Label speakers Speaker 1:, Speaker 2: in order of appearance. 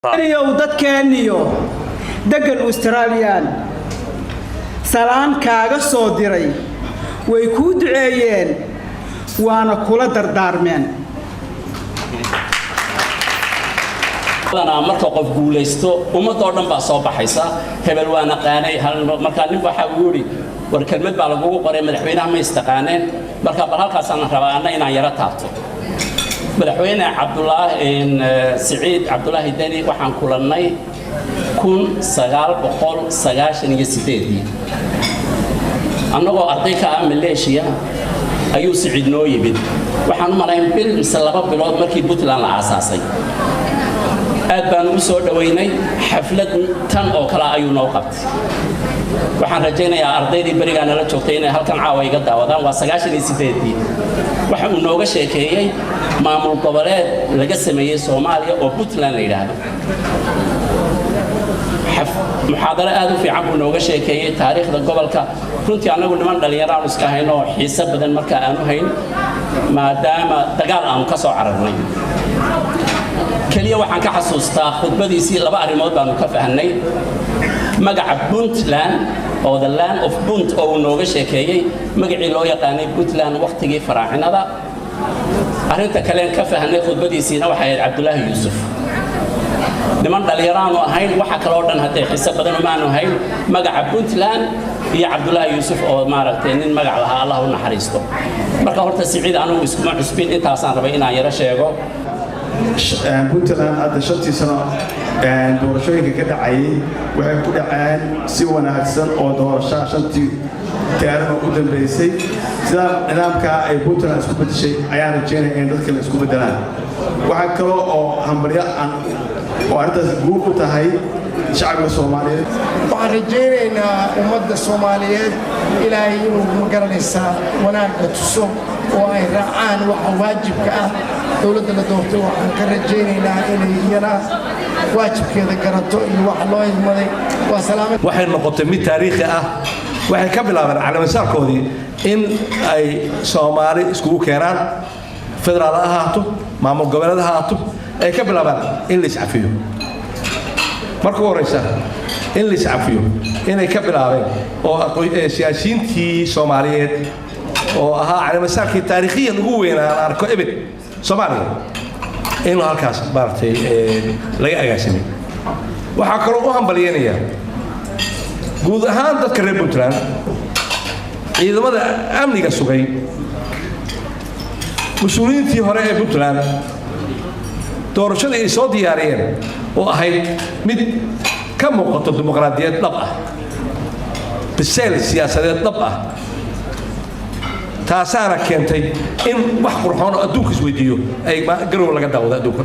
Speaker 1: iyo dadkeeniyo degan Australian salaan kaaga soo diray way ku duceeyeen waana kula dardaarmeen
Speaker 2: marka qof guuleysto ummadoo dhan baa soo baxaysa hebel waana qaanay hal marka nin waxa uu yiri war kelmad baa lagu qoray madaxweynaha ma istaqaaneen marka bal halkaas aan rabaa inaan yara taabto madaxweyne Saciid Cabdullaahi Deni waxaan kulannay 1998 annagoo arday ka ah Malaysia ayuu Saciid noo yimid waxaan u malayn bil mise 2 bilood markii Puntland la aasaasay aad baan u soo dhaweynay xaflad tan oo kala ayuu noo qabtay waxaan rajaynayaa ardaydii barigaana la joogtay inay halkan caawa iga daawadaan waa 98 waxa uu nooga sheekeeyay maamul goboleed laga sameeyay Soomaaliya oo Puntland la yiraahdo muxaadaro aad u fiican buu nooga sheekeeyay taariikhda gobolka runtii anagu niman dhalinyaro aan iska hayno xiisa badan marka aanu hayn maadaama dagaal aan ka soo cararnay kaliya waxaan ka xasuustaa khudbadiisii 2 arrimood baan ka fahnay magaca Puntland oo the land of Punt oo nooga sheekeeyay magacii loo yaqaanay Puntland waqtigii faraacinada arinta kale ka fahnay khudbadiisina waxa ay Cabdullaahi Yuusuf niman dhalinyaraan oo ahayn waxa kale oo dhan hadday xiisa badan u maanu hayn magaca Puntland iyo Cabdullaahi Yuusuf oo maaragtay nin magac laha Allah u naxariisto marka horta Saciid anu isku ma cusbin intaasaan rabay inaan yara sheego
Speaker 3: Puntland hadda 5 sano doorashooyinka ka dhacay waxay ku dhaceen si wanaagsan oo doorasho 5 taariikh u dambeysay sida nidaamka ay Puntland isku bedeshay ayaan rajeynaa in dadka isku bedelaan waxa kale oo hambalyo aan oo arrintaas guul u tahay shacabka Soomaaliyeed
Speaker 4: waxaan rajeynaynaa ummadda Soomaaliyeed ilaahay inuu magaranaysa wanaag tuso oo ay raacaan waxa waajibka ah dawladda la doorto waxaan ka rajeynaynaa inay iyana waajibkeeda garato iyo wax loo ilmaday waa salaam
Speaker 5: waxay noqotay mid taariikhi ah waxay ka bilaabeen calaamasaarkoodii in ay Soomaali isku keenaan federaal ahaato maamul goboleed ahaato ay ka bilaabaan in la iscafiyo markuu horeysa in la iscafiyo inay ka bilaabeen oo siyaasiyiintii Soomaaliyeed oo ahaa calaamasaarkii taariikhiyan ugu weynaa arko ebed Soomaaliya inuu halkaas baartay laga agaasimay waxa kale oo hambalyeynaya guud ahaan dadka reer Puntland ciidamada amniga sugay مسؤولينتي هراء بطلان doorashada ay soo diyaariyeen oo ahayd mid ka muuqato dimuqraadiyad dhab ah bisayl siyaasadeed dhab ah taasaana keentay in wax qurxoon adduunka isweydiiyo ay garow laga daawado adduunka